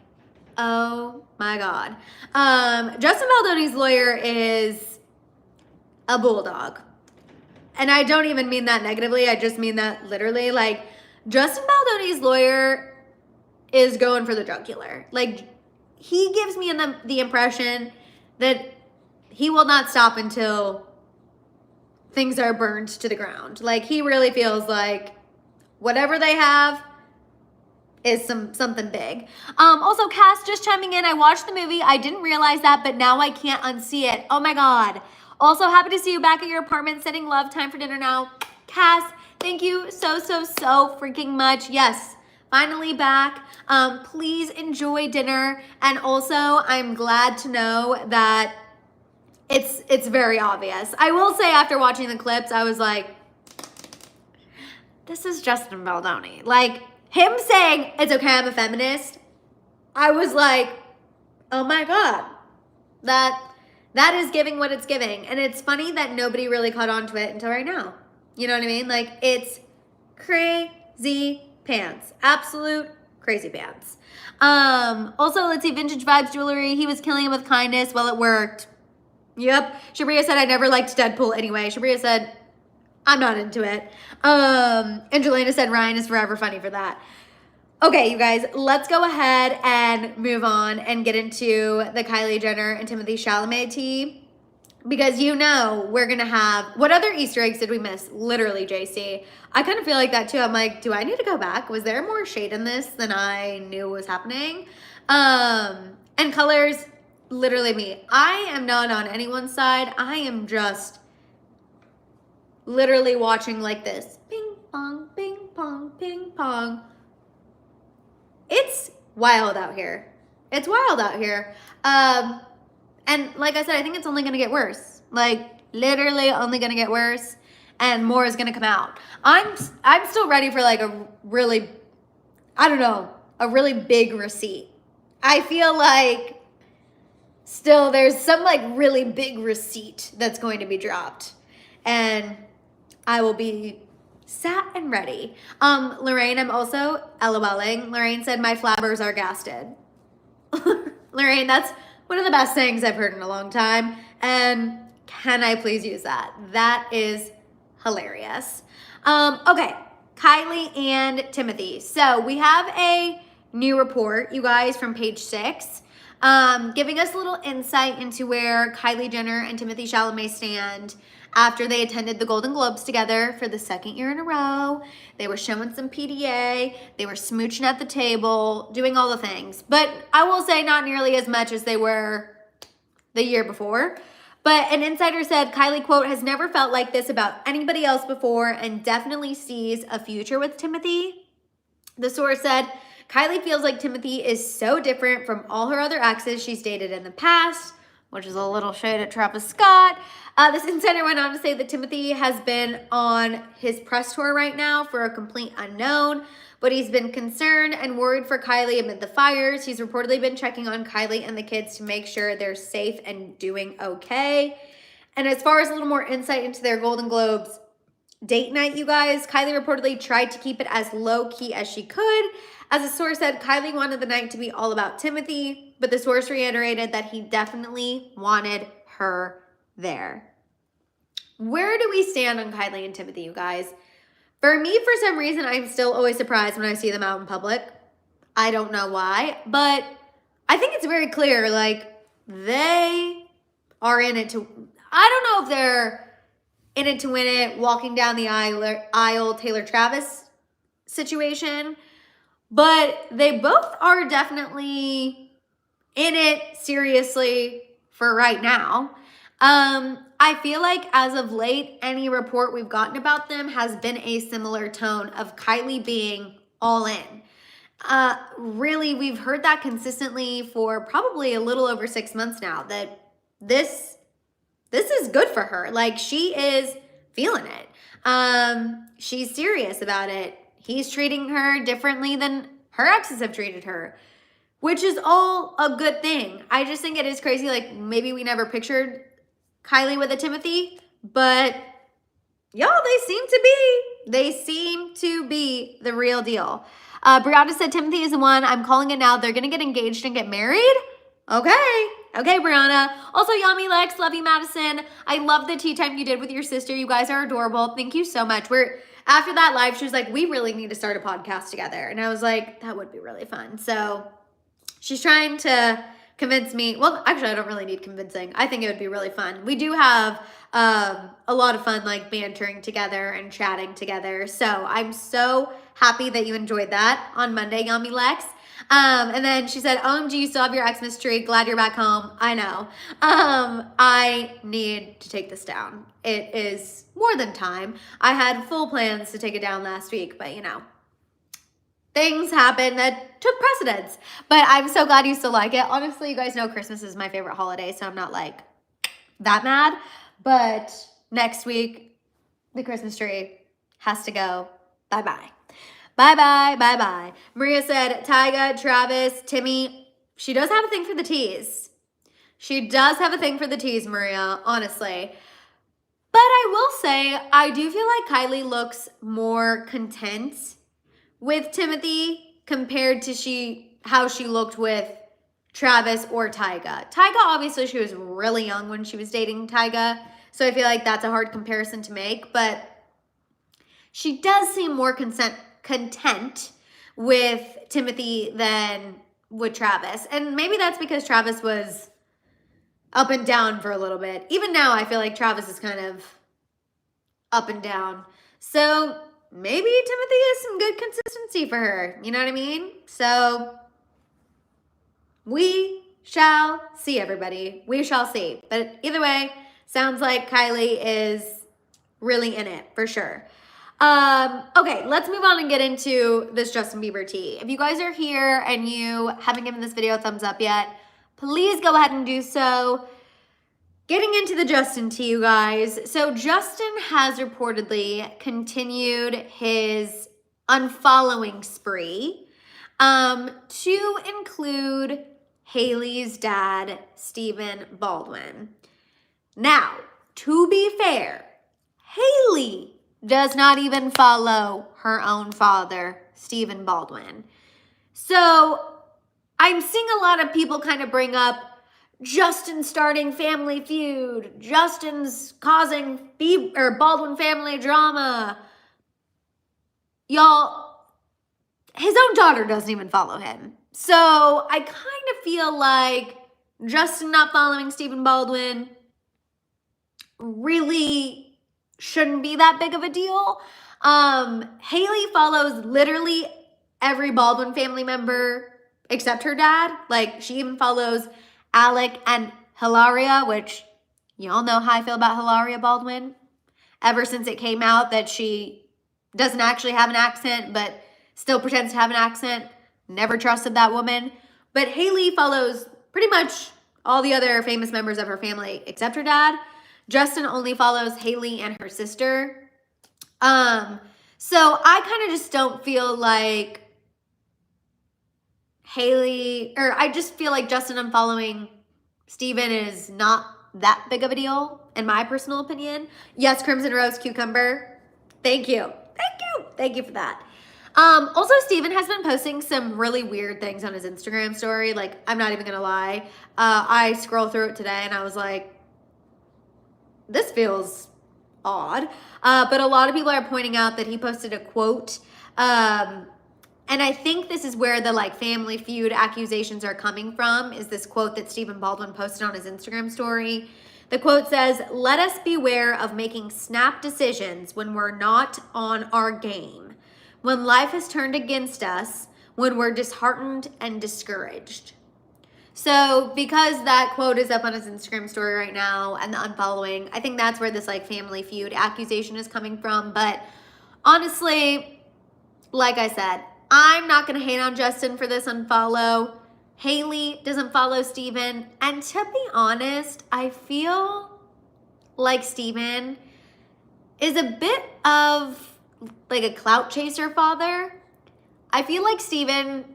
oh my God. Justin Baldoni's lawyer is a bulldog. And I don't even mean that negatively. I just mean that literally. Like, Justin Baldoni's lawyer is going for the jugular. Like, he gives me the impression that he will not stop until things are burned to the ground. Like, he really feels like whatever they have is something big. Also, Cass just chiming in. I watched the movie. I didn't realize that, but now I can't unsee it. Oh my God. Also, happy to see you back at your apartment. Sending love. Time for dinner now. Cass, thank you so freaking much. Yes, finally back. Please enjoy dinner. And also, I'm glad to know that it's very obvious. I will say, after watching the clips, I was like, this is Justin Baldoni. Like, him saying, it's okay, I'm a feminist, I was like, oh my God, that is giving what it's giving. And it's funny that nobody really caught on to it until right now. You know what I mean? Like, it's crazy pants. Absolute crazy pants. Also, let's see, Vintage Vibes Jewelry. He was killing it with kindness. Well, it worked. Yep. Shabria said, I never liked Deadpool anyway. Shabria said, I'm not into it. And Jelena said, Ryan is forever funny for that. Okay, you guys, let's go ahead and move on and get into the Kylie Jenner and Timothée Chalamet tea. Because you know we're going to have... What other Easter eggs did we miss? Literally, JC. I kind of feel like that too. I'm like, do I need to go back? Was there more shade in this than I knew was happening? And colors, literally me. I am not on anyone's side. I am just literally watching like this. Ping, pong, ping, pong, ping, pong. It's wild out here. It's wild out here. And like I said, I think it's only going to get worse. Like, literally only going to get worse. And more is going to come out. I'm still ready for like a really, I don't know, a really big receipt. I feel like still there's some like really big receipt that's going to be dropped. And I will be sat and ready. Lorraine, I'm also LOLing. Lorraine said, my flabbers are gasted. Lorraine, that's one of the best things I've heard in a long time. And can I please use that? That is hilarious. Okay, Kylie and Timothée. So we have a new report, you guys, from page 6, giving us a little insight into where Kylie Jenner and Timothée Chalamet stand after they attended the Golden Globes together for the 2nd year in a row. They were showing some PDA. They were smooching at the table, doing all the things. But I will say not nearly as much as they were the year before. But an insider said, Kylie, quote, has never felt like this about anybody else before and definitely sees a future with Timothée. The source said, Kylie feels like Timothée is so different from all her other exes she's dated in the past, which is a little shade at Travis Scott. This insider went on to say that Timothée has been on his press tour right now for a complete unknown, but he's been concerned and worried for Kylie amid the fires. He's reportedly been checking on Kylie and the kids to make sure they're safe and doing okay. And as far as a little more insight into their Golden Globes date night, you guys, Kylie reportedly tried to keep it as low-key as she could. As a source said, Kylie wanted the night to be all about Timothée, but the source reiterated that he definitely wanted her there. Where do we stand on Kylie and Timothée, you guys? For me, for some reason, I'm still always surprised when I see them out in public. I don't know why, but I think it's very clear, like, they are in it to... I don't know if they're in it to win it, walking down the aisle Taylor Travis situation, but they both are definitely in it seriously for right now. I feel like as of late, any report we've gotten about them has been a similar tone of Kylie being all in. Really, we've heard that consistently for probably a little over 6 months now, that this is good for her. Like, she is feeling it. She's serious about it. He's treating her differently than her exes have treated her, which is all a good thing. I just think it is crazy. Like, maybe we never pictured Kylie with a Timothée, but y'all, they seem to be the real deal. Brianna said Timothée is the one. I'm calling it now. They're going to get engaged and get married. Okay, Brianna. Also, Yummy Lex, love you, Madison. I love the tea time you did with your sister. You guys are adorable. Thank you so much. After that live, she was like, we really need to start a podcast together. And I was like, that would be really fun. So she's trying to convince me. Well, actually, I don't really need convincing. I think it would be really fun. We do have a lot of fun, like, bantering together and chatting together. So I'm so happy that you enjoyed that on Monday, Yummy Lex. And then she said, OMG, you still have your Xmas tree. Glad you're back home. I know. I need to take this down. It is more than time. I had full plans to take it down last week, but you know, things happen that took precedence. But I'm so glad you still like it. Honestly, you guys know Christmas is my favorite holiday, so I'm not like that mad. But next week, the Christmas tree has to go bye-bye. Bye-bye, bye-bye. Maria said, Tyga, Travis, Timmy, she does have a thing for the teas. She does have a thing for the teas, Maria, honestly. But I will say, I do feel like Kylie looks more content with Timothée compared to how she looked with Travis or Tyga. Tyga, obviously, she was really young when she was dating Tyga, so I feel like that's a hard comparison to make, but she does seem more content with Timothée than with Travis. And maybe that's because Travis was up and down for a little bit. Even now, I feel like Travis is kind of up and down. So maybe Timothée has some good consistency for her. You know what I mean? So we shall see, everybody. We shall see. But either way, sounds like Kylie is really in it for sure. Okay, let's move on and get into this Justin Bieber tea. If you guys are here and you haven't given this video a thumbs up yet, please go ahead and do so. Getting into the Justin tea, you guys. So Justin has reportedly continued his unfollowing spree to include Hailey's dad, Stephen Baldwin. Now, to be fair, Hailey does not even follow her own father, Stephen Baldwin. So I'm seeing a lot of people kind of bring up Justin starting family feud, Justin's causing Baldwin family drama. Y'all, his own daughter doesn't even follow him. So I kind of feel like Justin not following Stephen Baldwin really shouldn't be that big of a deal. Hailey follows literally every Baldwin family member except her dad. Like, she even follows Alec and Hilaria, which y'all know how I feel about Hilaria Baldwin. Ever since it came out that she doesn't actually have an accent, but still pretends to have an accent. Never trusted that woman. But Hailey follows pretty much all the other famous members of her family except her dad. Justin only follows Hailey and her sister. So I kind of just don't feel like I just feel like Justin unfollowing Stephen is not that big of a deal, in my personal opinion. Yes, Crimson Rose Cucumber. Thank you. Thank you. Thank you for that. Also, Stephen has been posting some really weird things on his Instagram story. Like, I'm not even gonna lie. I scrolled through it today and I was like, this feels odd. But a lot of people are pointing out that he posted a quote. And I think this is where the family feud accusations are coming from, is this quote that Stephen Baldwin posted on his Instagram story. The quote says, "Let us beware of making snap decisions when we're not on our game, when life has turned against us, when we're disheartened and discouraged." So because that quote is up on his Instagram story right now and the unfollowing, I think that's where this family feud accusation is coming from. But honestly, like I said, I'm not going to hate on Justin for this unfollow. Hailey doesn't follow Stephen. And to be honest, I feel like Stephen is a bit of a clout chaser father. I feel like Stephen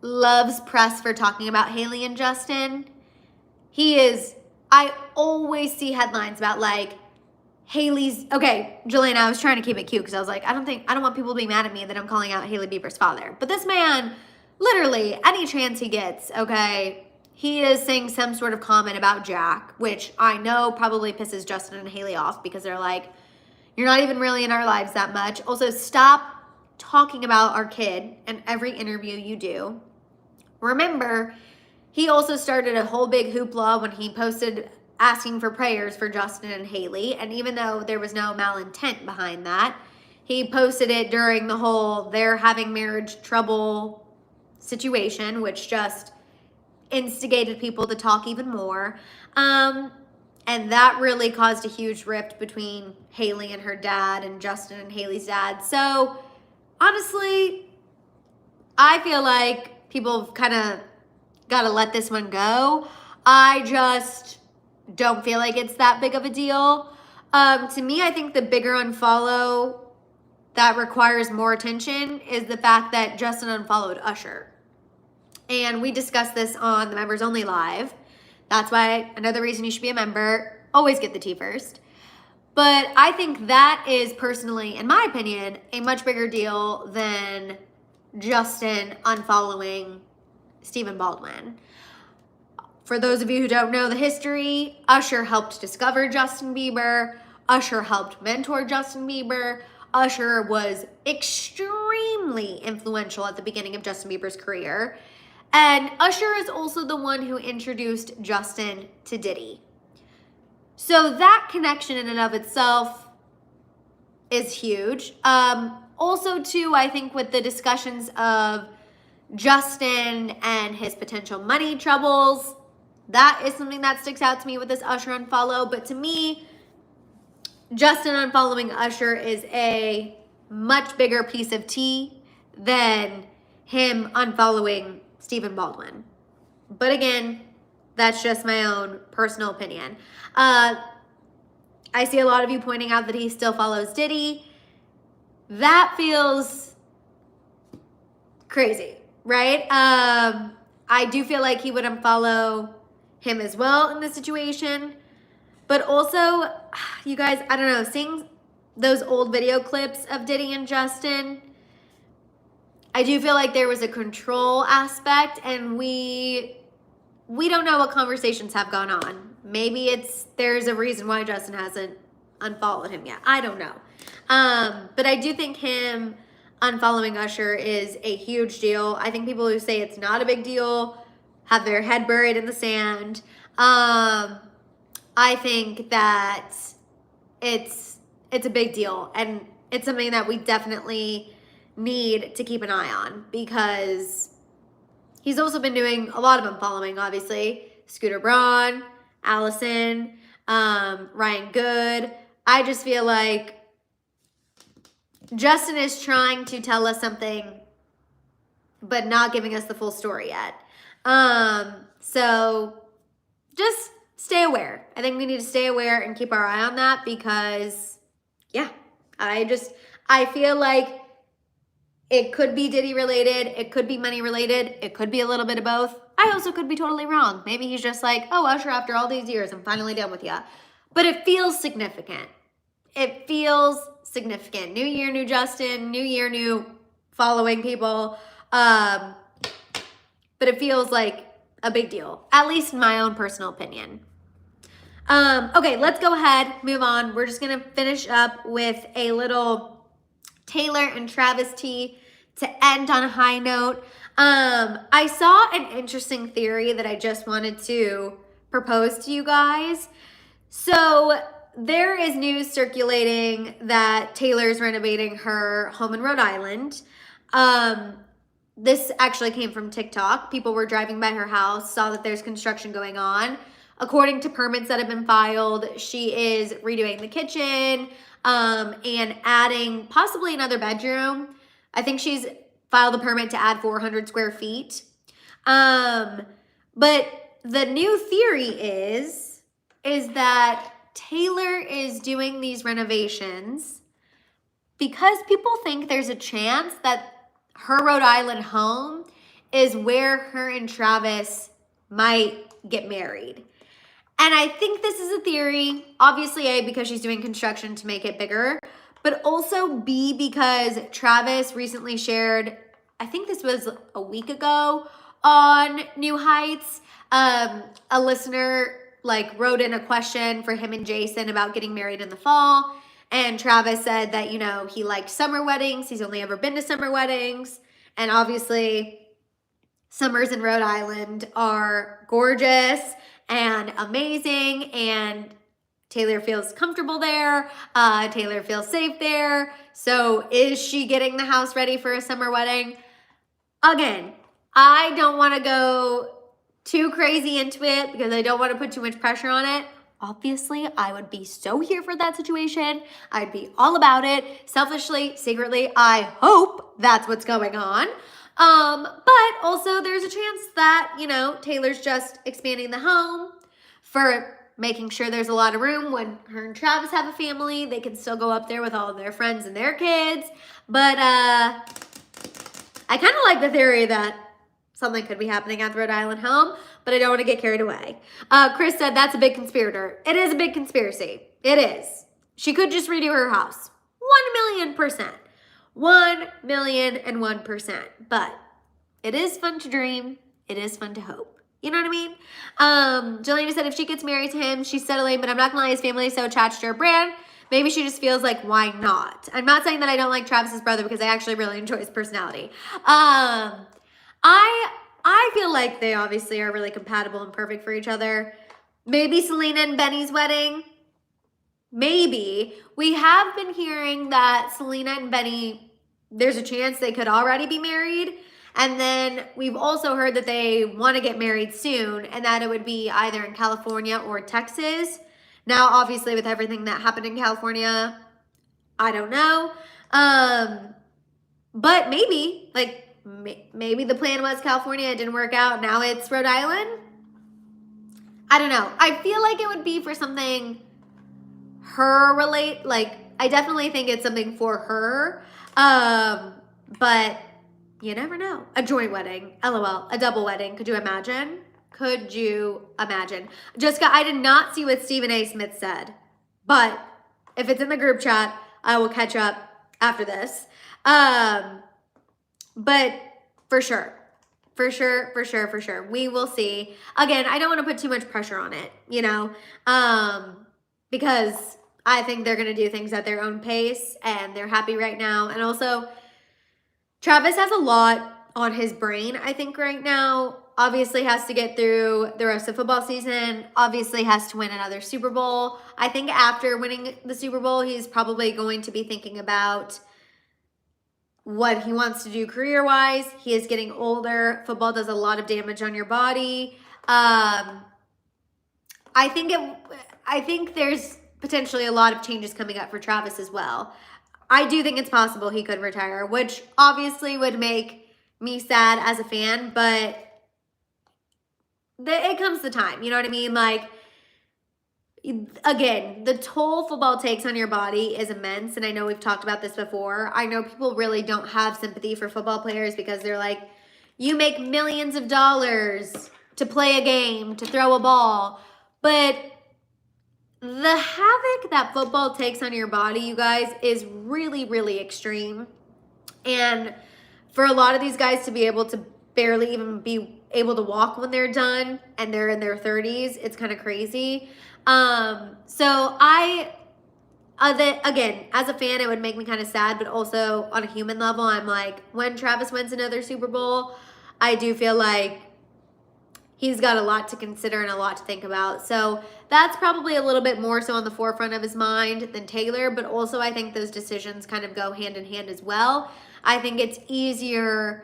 loves press for talking about Hailey and Justin. I always see headlines about Hailey's, okay, Jelena, I was trying to keep it cute because I was like, I don't want people to be mad at me that I'm calling out Hailey Bieber's father. But this man, literally, any chance he gets, okay, he is saying some sort of comment about Jack, which I know probably pisses Justin and Hailey off because they're like, you're not even really in our lives that much. Also, stop talking about our kid in every interview you do. Remember, he also started a whole big hoopla when he posted asking for prayers for Justin and Hailey. And even though there was no malintent behind that, he posted it during the whole they're having marriage trouble situation, which just instigated people to talk even more. And that really caused a huge rift between Hailey and her dad and Justin and Hailey's dad. So honestly, I feel like people kind of got to let this one go. I just don't feel like it's that big of a deal. To me, I think the bigger unfollow that requires more attention is the fact that Justin unfollowed Usher. And we discussed this on the Members Only Live. That's why another reason you should be a member, always get the tea first. But I think that is personally, in my opinion, a much bigger deal than Justin unfollowing Stephen Baldwin. For those of you who don't know the history, Usher helped discover Justin Bieber. Usher helped mentor Justin Bieber. Usher was extremely influential at the beginning of Justin Bieber's career. And Usher is also the one who introduced Justin to Diddy. So that connection in and of itself is huge. Also, too, I think with the discussions of Justin and his potential money troubles, that is something that sticks out to me with this Usher unfollow. But to me, Justin unfollowing Usher is a much bigger piece of tea than him unfollowing Stephen Baldwin. But again, that's just my own personal opinion. I see a lot of you pointing out that he still follows Diddy. That feels crazy, right? I do feel like he would unfollow him as well in this situation. But also, you guys, I don't know, seeing those old video clips of Diddy and Justin, I do feel like there was a control aspect, and we don't know what conversations have gone on. Maybe there's a reason why Justin hasn't unfollowed him yet. I don't know. But I do think him unfollowing Usher is a huge deal. I think people who say it's not a big deal have their head buried in the sand. I think that it's a big deal, and it's something that we definitely need to keep an eye on, because he's also been doing a lot of unfollowing, obviously. Scooter Braun, Allison, Ryan Good. I just feel like Justin is trying to tell us something, but not giving us the full story yet. So just stay aware. I think we need to stay aware and keep our eye on that, because, yeah, I feel like it could be Diddy related. It could be money related. It could be a little bit of both. I also could be totally wrong. Maybe he's just like, oh, Usher, after all these years, I'm finally done with you. But it feels significant. It feels significant. New year, new Justin. New year, new following people. But it feels like a big deal, at least in my own personal opinion. Okay, let's go ahead, move on. We're just gonna finish up with a little Taylor and Travis tea to end on a high note. I saw an interesting theory that I just wanted to propose to you guys. So there is news circulating that Taylor's renovating her home in Rhode Island. This actually came from TikTok. People were driving by her house, saw that there's construction going on. According to permits that have been filed, she is redoing the kitchen and adding possibly another bedroom. I think she's filed a permit to add 400 square feet. But the new theory is that Taylor is doing these renovations because people think there's a chance that her Rhode Island home is where her and Travis might get married. And I think this is a theory, obviously A, because she's doing construction to make it bigger, but also B, because Travis recently shared, I think this was a week ago on New Heights, a listener wrote in a question for him and Jason about getting married in the fall. And Travis said that, he liked summer weddings. He's only ever been to summer weddings. And obviously, summers in Rhode Island are gorgeous and amazing. And Taylor feels comfortable there. Taylor feels safe there. So is she getting the house ready for a summer wedding? Again, I don't want to go too crazy into it because I don't want to put too much pressure on it. Obviously, I would be so here for that situation. I'd be all about it. Selfishly, secretly, I hope that's what's going on. But also there's a chance that, Taylor's just expanding the home for making sure there's a lot of room when her and Travis have a family. They can still go up there with all of their friends and their kids. But I kind of like the theory that something could be happening at the Rhode Island home, but I don't want to get carried away. Chris said that's a big conspirator. It is a big conspiracy. It is. She could just redo her house. 1,000,000%. 1,000,001%. But it is fun to dream. It is fun to hope. You know what I mean? Jelena said if she gets married to him, she's settling, but I'm not gonna lie, his family is so attached to her brand. Maybe she just feels like, why not? I'm not saying that I don't like Travis's brother because I actually really enjoy his personality. I feel like they obviously are really compatible and perfect for each other. Maybe Selena and Benny's wedding. Maybe. We have been hearing that Selena and Benny, there's a chance they could already be married. And then we've also heard that they want to get married soon and that it would be either in California or Texas. Now, obviously, with everything that happened in California, I don't know. But maybe, like, maybe the plan was California, it didn't work out. Now it's Rhode Island. I don't know. I feel like it would be for something like, I definitely think it's something for her. But you never know. A joint wedding, LOL, a double wedding. Could you imagine? Could you imagine? Jessica, I did not see what Stephen A. Smith said, but if it's in the group chat, I will catch up after this. But for sure, we will see. Again, I don't want to put too much pressure on it, you know, because I think they're going to do things at their own pace and they're happy right now. And also, Travis has a lot on his brain, I think, right now. Obviously has to get through the rest of football season. Obviously has to win another Super Bowl. I think after winning the Super Bowl, he's probably going to be thinking about what he wants to do career-wise. He is getting older. Football does a lot of damage on your body. I think there's potentially a lot of changes coming up for Travis as well. I do think it's possible he could retire, which obviously would make me sad as a fan, but it comes the time, you know what I mean? Like, again, the toll football takes on your body is immense, and I know we've talked about this before. I know people really don't have sympathy for football players because they're like, you make millions of dollars to play a game, to throw a ball, but the havoc that football takes on your body, you guys, is really, really extreme. And for a lot of these guys to be able to barely even be able to walk when they're done and they're in their 30s, it's kind of crazy. So again, as a fan, it would make me kind of sad, but also on a human level, I'm like, when Travis wins another Super Bowl, I do feel like he's got a lot to consider and a lot to think about. So that's probably a little bit more so on the forefront of his mind than Taylor, but also I think those decisions kind of go hand in hand as well. I think it's easier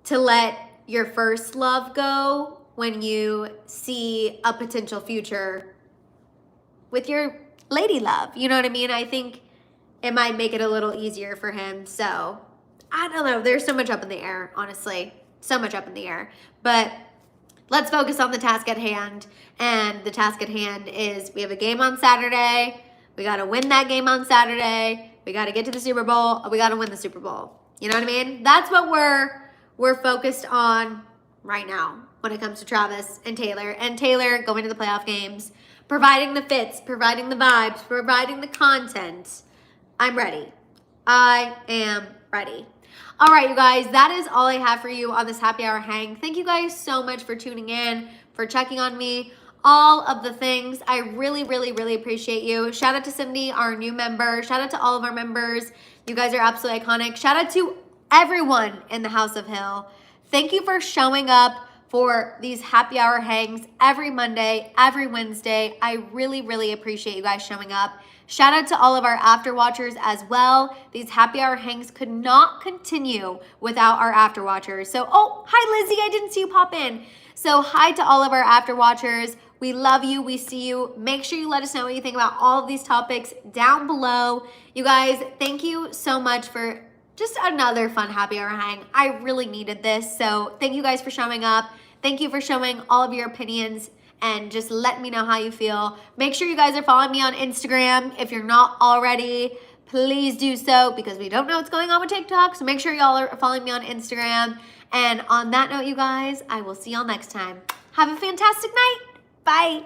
to let your first love go when you see a potential future with your lady love. You know what I mean? I think it might make it a little easier for him. So I don't know. There's so much up in the air, honestly. So much up in the air. But let's focus on the task at hand. And the task at hand is we have a game on Saturday. We got to win that game on Saturday. We got to get to the Super Bowl. We got to win the Super Bowl. You know what I mean? That's what we're focused on right now when it comes to Travis and Taylor. And Taylor going to the playoff games, providing the fits, providing the vibes, providing the content. I'm ready. I am ready. All right, you guys, that is all I have for you on this happy hour hang. Thank you guys so much for tuning in, for checking on me, all of the things. I really, really, really appreciate you. Shout out to Cindy, our new member. Shout out to all of our members. You guys are absolutely iconic. Shout out to everyone in the House of Hill. Thank you for showing up for these happy hour hangs every Monday, every Wednesday. I really, really appreciate you guys showing up. Shout out to all of our after watchers as well. These happy hour hangs could not continue without our after watchers. So, oh, hi Lizzie, I didn't see you pop in. So hi to all of our after watchers. We love you, we see you. Make sure you let us know what you think about all of these topics down below. You guys, thank you so much for just another fun happy hour hang. I really needed this. So thank you guys for showing up. Thank you for showing all of your opinions and just let me know how you feel. Make sure you guys are following me on Instagram. If you're not already, please do so because we don't know what's going on with TikTok. So make sure y'all are following me on Instagram. And on that note, you guys, I will see y'all next time. Have a fantastic night. Bye.